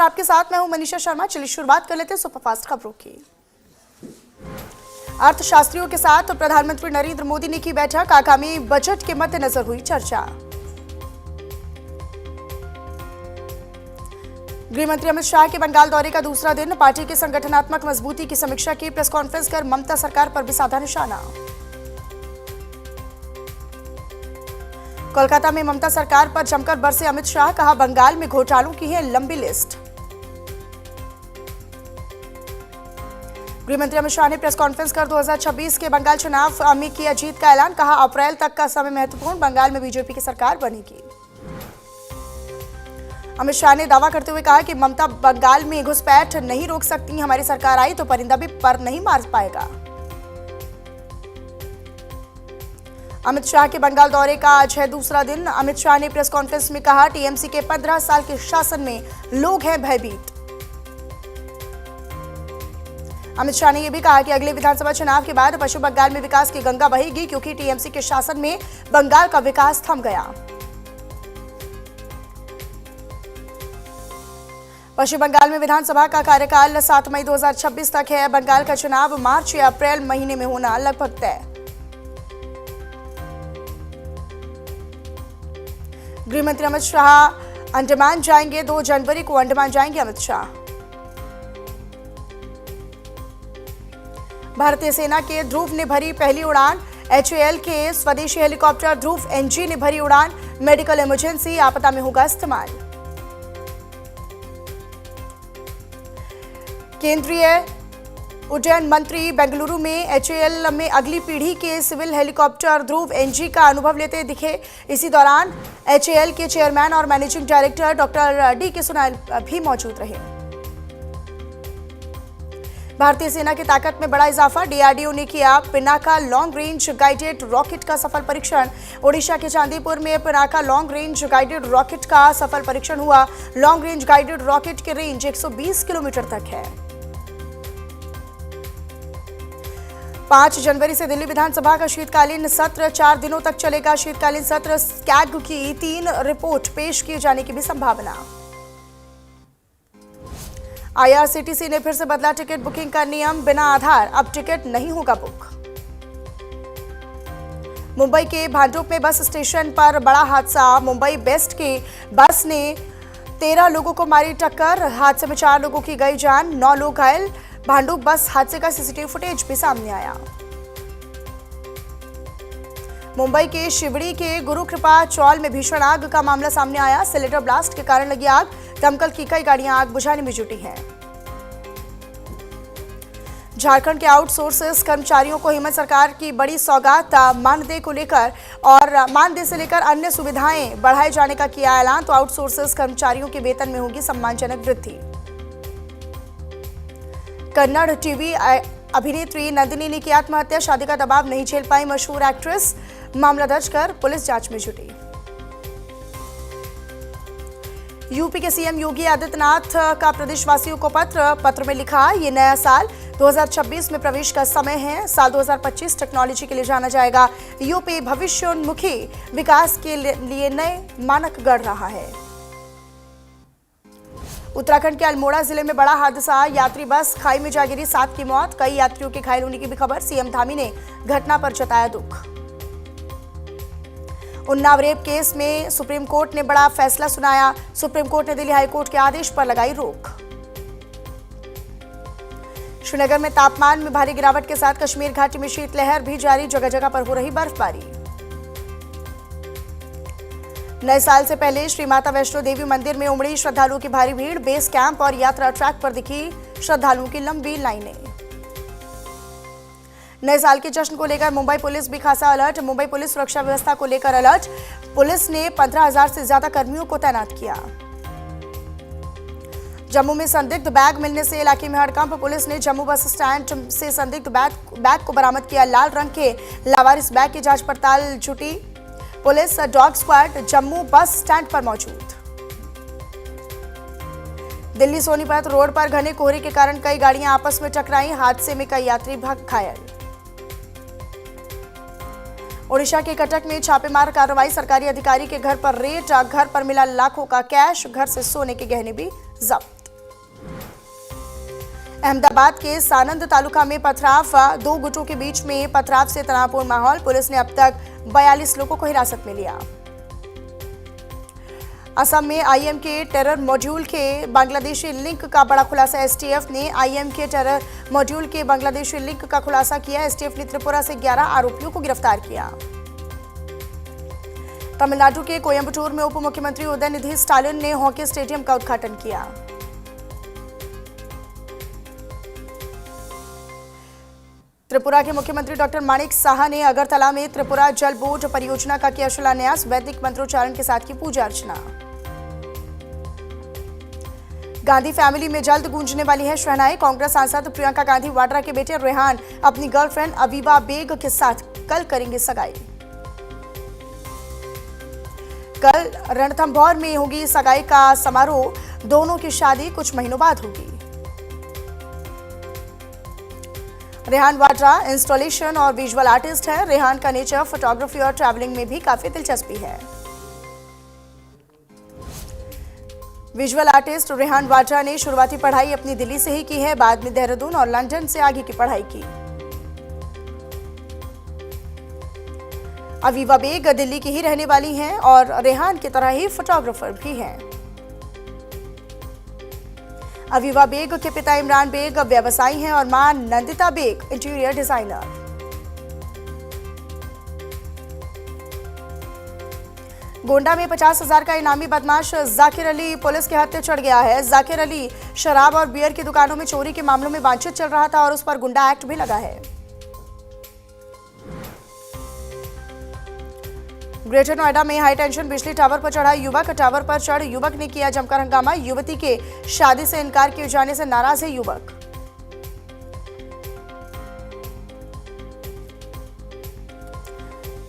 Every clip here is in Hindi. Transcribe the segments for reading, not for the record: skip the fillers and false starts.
आपके साथ मैं हूं मनीषा शर्मा। चलिए शुरुआत कर लेते हैं सुपरफास्ट खबरों की। अर्थशास्त्रियों के साथ प्रधानमंत्री नरेंद्र मोदी ने की बैठक। आगामी बजट के मद्देनजर हुई चर्चा। गृहमंत्री अमित शाह के बंगाल दौरे का दूसरा दिन। पार्टी की संगठनात्मक मजबूती की समीक्षा की। प्रेस कॉन्फ्रेंस कर ममता सरकार पर भी साधा निशाना। कोलकाता में ममता सरकार पर जमकर बरसे अमित शाह। कहा, बंगाल में घोटालों की है लंबी लिस्ट। गृहमंत्री अमित शाह ने प्रेस कॉन्फ्रेंस कर 2026 के बंगाल चुनाव में किया जीत का ऐलान। कहा, अप्रैल तक का समय महत्वपूर्ण। बंगाल में बीजेपी की सरकार बनेगी। अमित शाह ने दावा करते हुए कहा कि ममता बंगाल में घुसपैठ नहीं रोक सकती। हमारी सरकार आई तो परिंदा भी पर नहीं मार पाएगा। अमित शाह के बंगाल दौरे का आज है दूसरा दिन। अमित शाह ने प्रेस कॉन्फ्रेंस में कहा, टीएमसी के 15 साल के शासन में लोग हैं भयभीत। अमित शाह ने यह भी कहा कि अगले विधानसभा चुनाव के बाद पश्चिम बंगाल में विकास की गंगा बहेगी, क्योंकि टीएमसी के शासन में बंगाल का विकास थम गया। पश्चिम बंगाल में विधानसभा का कार्यकाल 7 मई 2026 तक है। बंगाल का चुनाव मार्च या अप्रैल महीने में होना लगभग तय। गृहमंत्री अमित शाह अंडमान जाएंगे। 2 जनवरी को अंडमान जाएंगे अमित शाह। भारतीय सेना के ध्रुव ने भरी पहली उड़ान। एचएएल के स्वदेशी हेलीकॉप्टर ध्रुव एनजी ने भरी उड़ान। मेडिकल इमरजेंसी आपदा में होगा इस्तेमाल। केंद्रीय उड्डयन मंत्री बेंगलुरु में एचएएल में अगली पीढ़ी के सिविल हेलीकॉप्टर ध्रुव एनजी का अनुभव लेते दिखे। इसी दौरान एचएएल के चेयरमैन और मैनेजिंग डायरेक्टर डॉक्टर डी.के. सुनाल भी मौजूद रहे। भारतीय सेना की ताकत में बड़ा इजाफा। डीआरडीओ ने किया Pinaka long range guided rocket का सफल परीक्षण। ओडिशा के चांदीपुर में Pinaka long range guided rocket का सफल परीक्षण हुआ। लॉन्ग रेंज गाइडेड रॉकेट की रेंज 120 किलोमीटर तक है। 5 जनवरी से दिल्ली विधानसभा का शीतकालीन सत्र 4 दिनों तक चलेगा। शीतकालीन सत्र कैग की 3 रिपोर्ट पेश किए जाने की भी संभावना। आईआरसीटीसी ने फिर से बदला टिकट बुकिंग का नियम। बिना आधार अब टिकट नहीं होगा बुक। मुंबई के भांडुप में बस स्टेशन पर बड़ा हादसा। मुंबई बेस्ट की बस ने 13 लोगों को मारी टक्कर। हादसे में 4 लोगों की गई जान, 9 लोग घायल। भांडुप बस हादसे का सीसीटीवी फुटेज भी सामने आया। मुंबई के शिवड़ी के गुरु कृपा चौल में भीषण आग का मामला सामने आया। सिलेंडर ब्लास्ट के कारण लगी आग। दमकल की कई गाड़ियां आग बुझाने में जुटी हैं। झारखंड के आउटसोर्सेस कर्मचारियों को हेमंत सरकार की बड़ी सौगात। मानदेय को लेकर और मानदेय से लेकर अन्य सुविधाएं बढ़ाए जाने का किया ऐलान। तो आउटसोर्सेस कर्मचारियों के वेतन में होगी सम्मानजनक वृद्धि। कन्नड़ टीवी अभिनेत्री नंदिनी ने की आत्महत्या। शादी का दबाव नहीं झेल पाई मशहूर एक्ट्रेस। मामला दर्ज कर पुलिस जांच में जुटी। यूपी के सीएम योगी आदित्यनाथ का प्रदेशवासियों को पत्र में लिखा, ये नया साल 2026 में प्रवेश का समय है। साल 2025 टेक्नोलॉजी के लिए जाना जाएगा। यूपी भविष्योन्मुखी विकास के लिए नए मानक गढ़ रहा है। उत्तराखंड के अल्मोड़ा जिले में बड़ा हादसा। यात्री बस खाई में जा गिरी, 7 की मौत। कई यात्रियों के घायल होने की भी खबर। सीएम धामी ने घटना पर जताया दुख। उन्नाव रेप केस में सुप्रीम कोर्ट ने बड़ा फैसला सुनाया। सुप्रीम कोर्ट ने दिल्ली हाईकोर्ट के आदेश पर लगाई रोक। श्रीनगर में तापमान में भारी गिरावट के साथ कश्मीर घाटी में शीतलहर भी जारी। जगह जगह पर हो रही बर्फबारी। नए साल से पहले श्री माता वैष्णो देवी मंदिर में उमड़ी श्रद्धालुओं की भारी भीड़। बेस कैंप और यात्रा ट्रैक पर दिखी श्रद्धालुओं की लंबी लाइनें। नए साल के जश्न को लेकर मुंबई पुलिस भी खासा अलर्ट। मुंबई पुलिस सुरक्षा व्यवस्था को लेकर अलर्ट। पुलिस ने 15,000 से ज्यादा कर्मियों को तैनात किया। जम्मू में संदिग्ध बैग मिलने से इलाके में हड़कंप। पुलिस ने जम्मू बस स्टैंड से संदिग्ध बैग को बरामद किया। लाल रंग के लावारिस बैग की जांच पड़ताल जुटी। Police dog squad Jammu bus stand पर मौजूद। दिल्ली सोनीपत रोड पर घने कोहरे के कारण कई गाड़ियां आपस में टकराई। हादसे में कई यात्री घायल। ओडिशा के कटक में छापेमार कार्रवाई। सरकारी अधिकारी के घर पर रेड। घर पर मिला लाखों का कैश। घर से सोने के गहने भी जब्त। अहमदाबाद के सानंद तालुका में पथराव, दो गुटों के बीच में पथराव से तनावपूर्ण माहौल। पुलिस ने अब तक 42 लोगों को हिरासत में लिया। असम में आईएम के टेरर मॉड्यूल के बांग्लादेशी लिंक का बड़ा खुलासा। एसटीएफ ने आईएम के टेरर मॉड्यूल के बांग्लादेशी लिंक का खुलासा किया। एसटीएफ ने त्रिपुरा से 11 आरोपियों को गिरफ्तार किया। तमिलनाडु के कोयम्बटूर में उप मुख्यमंत्री उदयनिधि स्टालिन ने हॉकी स्टेडियम का उद्घाटन किया। त्रिपुरा के मुख्यमंत्री डॉक्टर माणिक साहा ने अगरतला में त्रिपुरा जल बोर्ड परियोजना का किया शिलान्यास। वैदिक मंत्रोच्चारण के साथ की पूजा अर्चना। गांधी फैमिली में जल्द गूंजने वाली है शहनाई। कांग्रेस सांसद प्रियंका गांधी वाड्रा के बेटे रेहान अपनी गर्लफ्रेंड अवीबा बेग के साथ कल करेंगे सगाई। कल रणथंभौर में होगी सगाई का समारोह। दोनों की शादी कुछ महीनों बाद होगी। रेहान वाड्रा इंस्टॉलेशन और विजुअल आर्टिस्ट है। रेहान का नेचर, फोटोग्राफी और ट्रैवलिंग में भी काफी दिलचस्पी है। विजुअल आर्टिस्ट रेहान वाड्रा ने शुरुआती पढ़ाई अपनी दिल्ली से ही की है। बाद में देहरादून और लंदन से आगे की पढ़ाई की। अवीबा बेग दिल्ली की ही रहने वाली हैं और रेहान की तरह ही फोटोग्राफर भी हैं। अवीबा बेग के पिता इमरान बेग व्यवसायी हैं और मां नंदिता बेग इंटीरियर डिजाइनर। गोंडा में 50,000 का इनामी बदमाश जाकिर अली पुलिस के हत्थे चढ़ गया है। जाकिर अली शराब और बियर की दुकानों में चोरी के मामलों में वांछित चल रहा था और उस पर गुंडा एक्ट भी लगा है। ग्रेटर नोएडा में हाई टेंशन बिजली टावर पर चढ़ा युवक। टावर पर चढ़ युवक ने किया जमकर हंगामा। युवती के शादी से इनकार किए जाने से नाराज है युवक।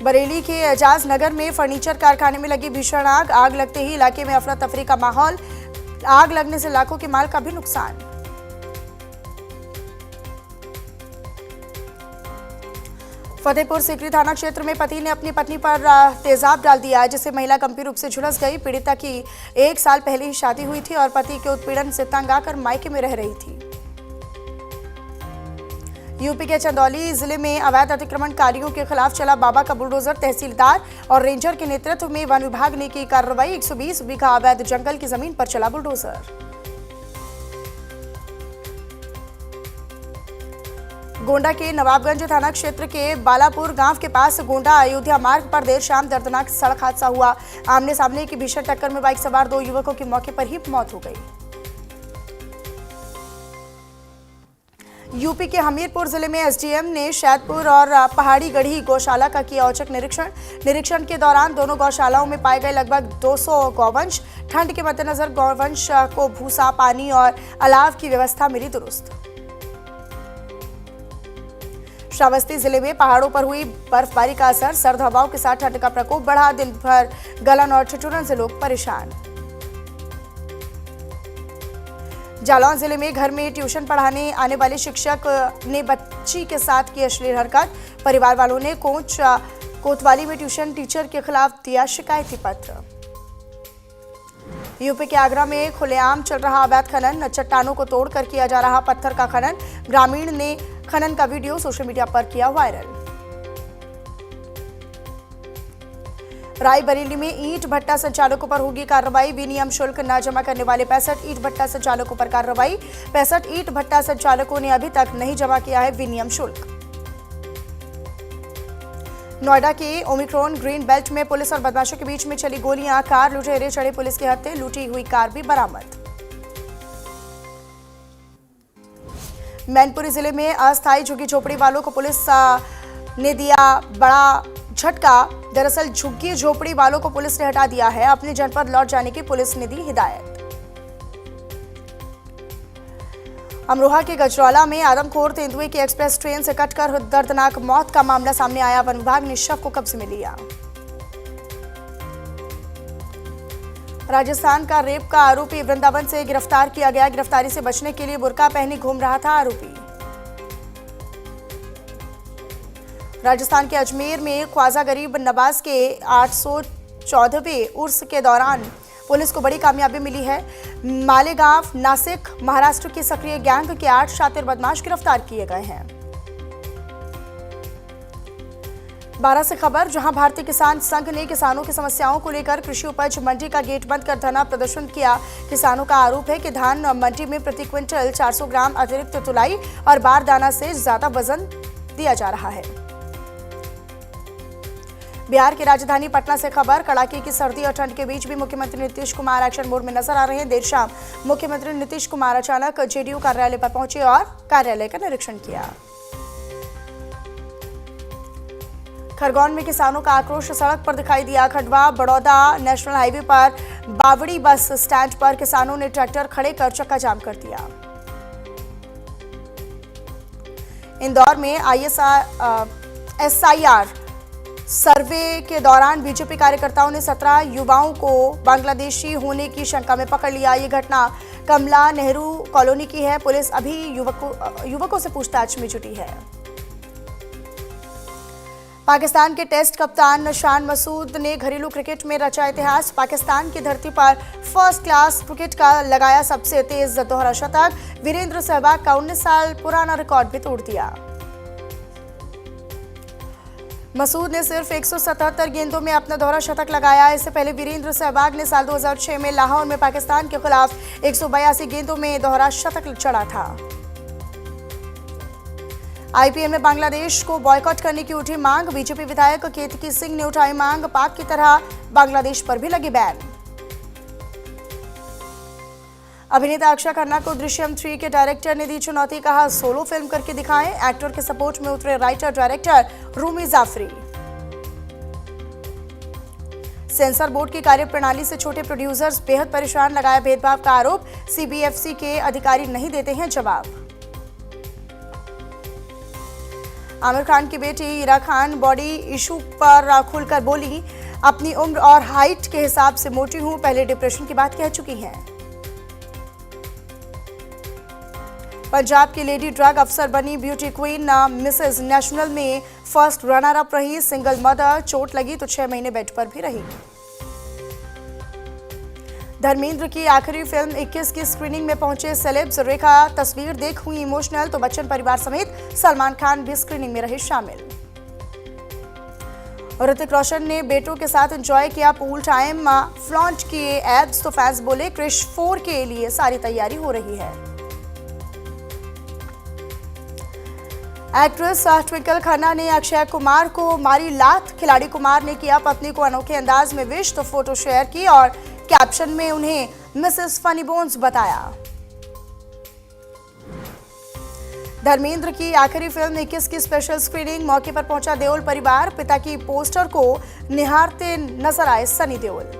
बरेली के एजाज नगर में फर्नीचर कारखाने में लगी भीषण आग। आग लगते ही इलाके में अफरा तफरी का माहौल। आग लगने से लाखों के माल का भी नुकसान। फतेहपुर सीकरी थाना क्षेत्र में पति ने अपनी पत्नी पर तेजाब डाल दिया, जिससे महिला गंभीर रूप से झुलस गई। पीड़िता की 1 साल पहले ही शादी हुई थी और पति के उत्पीड़न से तंग आकर मायके में रह रही थी। यूपी के चंदौली जिले में अवैध अतिक्रमणकारियों के खिलाफ चला बाबा का बुलडोजर। तहसीलदार और रेंजर के नेतृत्व में वन विभाग ने की कार्रवाई। 120 बीघा अवैध जंगल की जमीन पर चला बुलडोजर। गोंडा के नवाबगंज थाना क्षेत्र के बालापुर गांव के पास गोंडा अयोध्या मार्ग पर देर शाम दर्दनाक सड़क हादसा हुआ। आमने सामने की भीषण टक्कर में बाइक सवार 2 युवकों की मौके पर ही मौत हो गई। यूपी के हमीरपुर जिले में एसडीएम ने शैदपुर और पहाड़ी गढ़ी गौशाला का किया औचक निरीक्षण के दौरान दोनों गौशालाओं में पाए गए लगभग 200 गौवंश। ठंड के मद्देनजर गौवंश को भूसा, पानी और अलाव की व्यवस्था मिली दुरुस्त। श्रावस्ती जिले में पहाड़ों पर हुई बर्फबारी का असर। सर्द हवाओं के साथ ठंड का प्रकोप बढ़ा। दिन भर गलन और ठिठुरन से लोग परेशान। जालौन जिले में घर में ट्यूशन पढ़ाने आने वाले शिक्षक ने बच्ची के साथ की अश्लील हरकत। परिवार वालों ने कोतवाली में ट्यूशन टीचर के खिलाफ दिया शिकायती पत्र। यूपी के आगरा में खुलेआम चल रहा अवैध खनन। चट्टानों को तोड़कर किया जा रहा पत्थर का खनन। ग्रामीण ने खनन का वीडियो सोशल मीडिया पर किया वायरल। रायबरेली में ईंट भट्टा संचालकों पर होगी कार्रवाई। विनियम शुल्क न जमा करने वाले 65 ईंट भट्टा संचालकों पर कार्रवाई। 65 ईंट भट्टा संचालकों ने अभी तक नहीं जमा किया है विनियम शुल्क। नोएडा के ओमिक्रॉन ग्रीन बेल्ट में पुलिस और बदमाशों के बीच में चली गोलियां। कार लुटेरे चढ़े पुलिस के हत्थे। लूटी हुई कार भी बरामद। मैनपुरी जिले में अस्थायी झुग्गी झोपड़ी वालों को पुलिस ने दिया बड़ा झटका। दरअसल झुग्गी झोपड़ी वालों को पुलिस ने हटा दिया है। अपने जनपद लौट जाने की पुलिस ने दी हिदायत। अमरोहा के गजरौला में आदमखोर तेंदुए की एक्सप्रेस ट्रेन से कटकर दर्दनाक मौत का मामला सामने आया। वन विभाग ने शव को कब्जे में लिया। राजस्थान का रेप का आरोपी वृंदावन से गिरफ्तार किया गया। गिरफ्तारी से बचने के लिए बुर्का पहने घूम रहा था आरोपी। राजस्थान के अजमेर में ख्वाजा गरीब नवाज के 814वें उर्स के दौरान पुलिस को बड़ी कामयाबी मिली है। मालेगांव, नासिक, महाराष्ट्र की सक्रिय गैंग के 8 शातिर बदमाश गिरफ्तार किए गए हैं। 12 से खबर, जहां भारतीय किसान संघ ने किसानों की समस्याओं को लेकर कृषि उपज मंडी का गेट बंद कर धरना प्रदर्शन किया। किसानों का आरोप है कि धान मंडी में प्रति क्विंटल 400 ग्राम अतिरिक्त तुलाई और बारदाना से ज्यादा वजन दिया जा रहा है। बिहार की राजधानी पटना से खबर, कड़ाके की सर्दी और ठंड के बीच भी मुख्यमंत्री नीतीश कुमार एक्शन मोड में नजर आ रहे हैं। देर शाम मुख्यमंत्री नीतीश कुमार अचानक जेडीयू कार्यालय पर पहुंचे और कार्यालय का निरीक्षण किया। खरगोन में किसानों का आक्रोश सड़क पर दिखाई दिया। खंडवा बड़ौदा नेशनल हाईवे पर बावड़ी बस स्टैंड पर किसानों ने ट्रैक्टर खड़े कर चक्का जाम कर दिया। इंदौर में SIR सर्वे के दौरान बीजेपी कार्यकर्ताओं ने 17 युवाओं को बांग्लादेशी होने की शंका में पकड़ लिया। ये घटना कमला नेहरू कॉलोनी की है। पुलिस अभी युवकों से पूछताछ में जुटी है। पाकिस्तान के टेस्ट कप्तान शान मसूद ने घरेलू क्रिकेट में रचा इतिहास। पाकिस्तान की धरती पर फर्स्ट क्लास क्रिकेट का लगाया सबसे तेज दोहरा शतक। वीरेंद्र सहवाग का 19 साल पुराना रिकॉर्ड भी तोड़ दिया। मसूद ने सिर्फ 177 गेंदों में अपना दोहरा शतक लगाया। इससे पहले वीरेंद्र सहवाग ने साल 2006 में लाहौर में पाकिस्तान के खिलाफ 182 गेंदों में दोहरा शतक चढ़ा था। IPL में बांग्लादेश को बॉयकॉट करने की उठी मांग। बीजेपी विधायक केतकी सिंह ने उठाई मांग। पाक की तरह बांग्लादेश पर भी लगी बैन। अभिनेता अक्षय खन्ना को दृश्यम 3 के डायरेक्टर ने दी चुनौती, कहा सोलो फिल्म करके दिखाएं। एक्टर के सपोर्ट में उतरे writer director Rumi Jafri. Censor board की कार्यप्रणाली से छोटे प्रोड्यूसर्स बेहद परेशान, लगाया भेदभाव का आरोप। CBFC के अधिकारी नहीं देते हैं जवाब। आमिर खान की बेटी इरा खान बॉडी इशू पर खुलकर बोली, अपनी उम्र और हाइट के हिसाब से मोटी हूं, पहले डिप्रेशन की बात कह चुकी हैं। पंजाब की लेडी ड्रग अफसर बनी ब्यूटी क्वीन मिसेज नेशनल में फर्स्ट रनर अप रही। सिंगल मदर, चोट लगी तो 6 महीने बेड पर भी रही। धर्मेंद्र की आखिरी फिल्म 21 की स्क्रीनिंग में पहुंचे सेलेब्स। रेखा तस्वीर देख हुई इमोशनल तो बच्चन परिवार समेत सलमान खान भी स्क्रीनिंग में रहे शामिल। ऋतिक रोशन ने बेटों के साथ एंजॉय किया पूल टाइम, फ्लॉन्ट किए एब्स तो फैंस बोले क्रिश 4 के लिए सारी तैयारी हो रही है। एक्ट्रेस ट्विंकल खन्ना ने अक्षय कुमार को मारी लात। खिलाड़ी कुमार ने किया पत्नी को अनोखे अंदाज में विश तो फोटो शेयर की और कैप्शन में उन्हें मिसेस फनी बोन्स बताया। धर्मेंद्र की आखिरी फिल्म 21 की स्पेशल स्क्रीनिंग, मौके पर पहुंचा देओल परिवार। पिता की पोस्टर को निहारते नजर आए सनी देओल।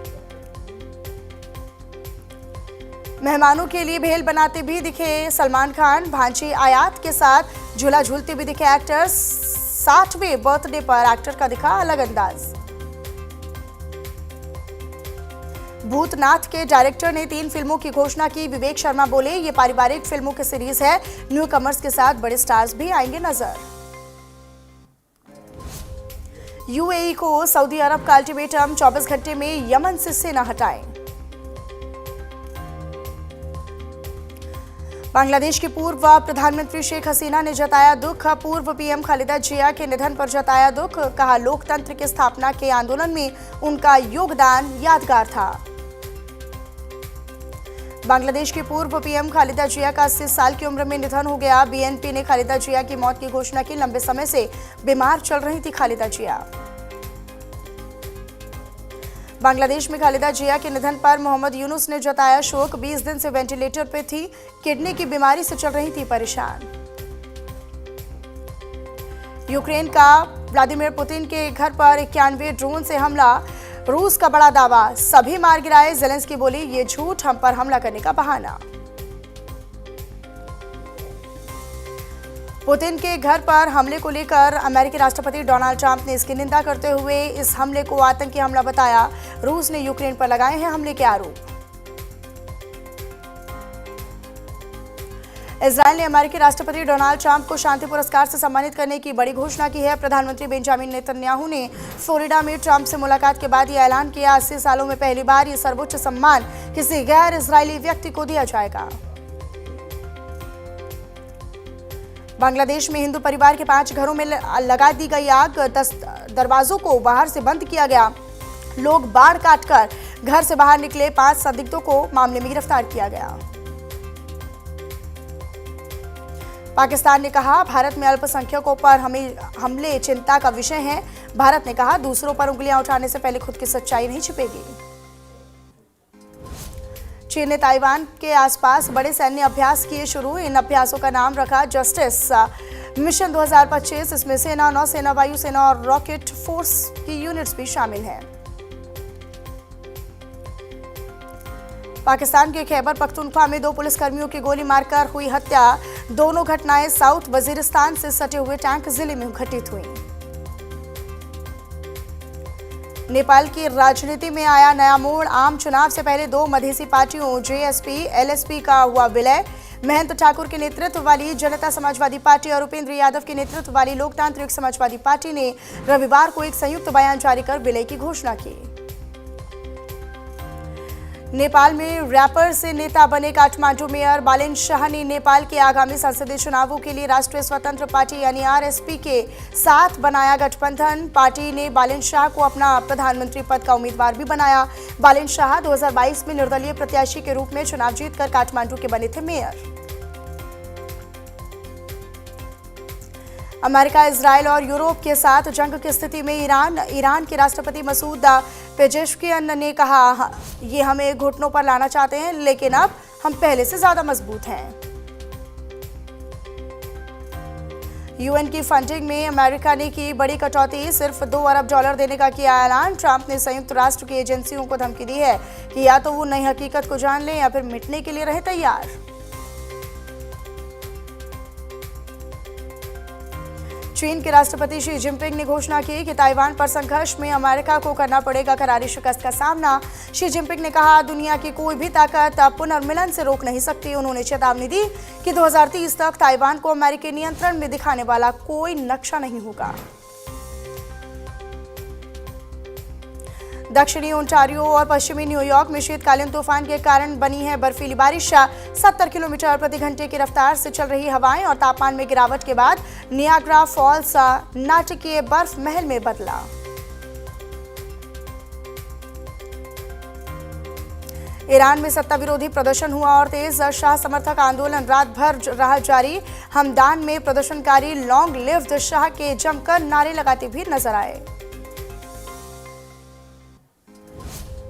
मेहमानों के लिए भेल बनाते भी दिखे सलमान खान। भांजी आयात के साथ झूला झूलते भी दिखे एक्टर। 60वें बर्थडे पर एक्टर का दिखा अलग अंदाज। भूतनाथ के डायरेक्टर ने 3 फिल्मों की घोषणा की। विवेक शर्मा बोले, ये पारिवारिक फिल्मों की सीरीज है, न्यू कमर्स के साथ बड़े स्टार्स भी आएंगे नजर। UAE को सऊदी अरब का अल्टीमेटम, 24 घंटे में यमन से सेना हटाएं। बांग्लादेश की पूर्व प्रधानमंत्री शेख हसीना ने जताया दुख। पूर्व PM खालिदा जिया के निधन पर जताया दुख। कहा लोकतंत्र की स्थापना के आंदोलन में उनका योगदान यादगार था। बांग्लादेश की पूर्व PM खालिदा जिया का 80 साल की उम्र में निधन हो गया। BNP ने खालिदा जिया की मौत की घोषणा की। लंबे समय से बीमार चल रही थी खालिदा जिया। बांग्लादेश में खालिदा जिया के निधन पर मोहम्मद यूनुस ने जताया शोक। 20 दिन से वेंटिलेटर पर थी, किडनी की बीमारी से चल रही थी परेशान। यूक्रेन का व्लादिमीर पुतिन के घर पर 91 ड्रोन से हमला, रूस का बड़ा दावा, सभी मार गिराए। जेलेंस्की बोली, ये झूठ, हम पर हमला करने का बहाना। पुतिन के घर पर हमले को लेकर अमेरिकी राष्ट्रपति डोनाल्ड ट्रंप ने इसकी निंदा करते हुए इस हमले को आतंकी हमला बताया। रूस ने यूक्रेन पर लगाए हैं हमले के आरोप। इजरायल ने अमेरिकी राष्ट्रपति डोनाल्ड ट्रंप को शांति पुरस्कार से सम्मानित करने की बड़ी घोषणा की है। प्रधानमंत्री बेंजामिन नेतन्याहू ने फ्लोरिडा में ट्रंप से मुलाकात के बाद यह ऐलान किया। 80 सालों में पहली बार यह सर्वोच्च सम्मान किसी गैर इजरायली व्यक्ति को दिया जाएगा। बांग्लादेश में हिंदू परिवार के 5 घरों में लगा दी गई आग। 10 दरवाजों को बाहर से बंद किया गया। लोग बाड़ काटकर घर से बाहर निकले। 5 संदिग्धों को मामले में गिरफ्तार किया गया। पाकिस्तान ने कहा, भारत में अल्पसंख्यकों पर हमले चिंता का विषय हैं। भारत ने कहा, दूसरों पर उंगलियां उठाने से पहले खुद की सच्चाई नहीं छिपेगी। चीन ने ताइवान के आसपास बड़े सैन्य अभ्यास किए शुरू। इन अभ्यासों का नाम रखा जस्टिस मिशन 2025। इसमें सेना, नौसेना, वायुसेना और रॉकेट फोर्स की यूनिट्स भी शामिल हैं। पाकिस्तान के खैबर पख्तूनख्वा में 2 पुलिसकर्मियों की गोली मारकर हुई हत्या। दोनों घटनाएं साउथ वजीरिस्तान से सटे हुए टैंक जिले में घटित हुई। नेपाल की राजनीति में आया नया मोड़। आम चुनाव से पहले 2 मधेसी पार्टियों जेएसपी, एलएसपी का हुआ विलय। महंत ठाकुर के नेतृत्व वाली जनता समाजवादी पार्टी और उपेंद्र यादव के नेतृत्व वाली लोकतांत्रिक समाजवादी पार्टी ने रविवार को एक संयुक्त बयान जारी कर विलय की घोषणा की। नेपाल में रैपर से नेता बने काठमांडू मेयर बालेन शाह ने नेपाल के आगामी संसदीय चुनावों के लिए राष्ट्रीय स्वतंत्र पार्टी यानी आरएसपी के साथ बनाया गठबंधन। पार्टी ने बालेन शाह को अपना प्रधानमंत्री पद का उम्मीदवार भी बनाया। बालेन शाह 2022 में निर्दलीय प्रत्याशी के रूप में चुनाव जीतकर काठमांडू के बने थे मेयर। अमेरिका, इजरायल और यूरोप के साथ जंग की स्थिति में ईरान के राष्ट्रपति मसूद पेजेश्कियन ने कहा, ये हमें घुटनों पर लाना चाहते हैं, लेकिन अब हम पहले से ज्यादा मजबूत हैं। यूएन की फंडिंग में अमेरिका ने की बड़ी कटौती। सिर्फ $2 अरब देने का किया ऐलान। ट्रंप ने संयुक्त राष्ट्र की एजेंसियों को धमकी दी है कि या तो वो नई हकीकत को जान लें या फिर मिटने के लिए रहे तैयार। चीन के राष्ट्रपति शी जिनपिंग ने घोषणा की कि ताइवान पर संघर्ष में अमेरिका को करना पड़ेगा करारी शिकस्त का सामना। शी जिनपिंग ने कहा, दुनिया की कोई भी ताकत पुनर्मिलन से रोक नहीं सकती। उन्होंने चेतावनी दी कि 2030 तक ताइवान को अमेरिकी नियंत्रण में दिखाने वाला कोई नक्शा नहीं होगा। दक्षिणी ओंटारियो और पश्चिमी न्यूयॉर्क में शीतकालीन तूफान के कारण बनी है बर्फीली बारिश। 70 किलोमीटर प्रति घंटे की रफ्तार से चल रही हवाएं और तापमान में गिरावट के बाद नियाग्रा फॉल्स नाटकीय बर्फ महल में बदला। ईरान में सत्ता विरोधी प्रदर्शन हुआ और तेज। शाह समर्थक आंदोलन रात भर रहा जारी। हमदान में प्रदर्शनकारी लॉन्ग लिव्ड शाह के जमकर नारे लगाते भी नजर आए।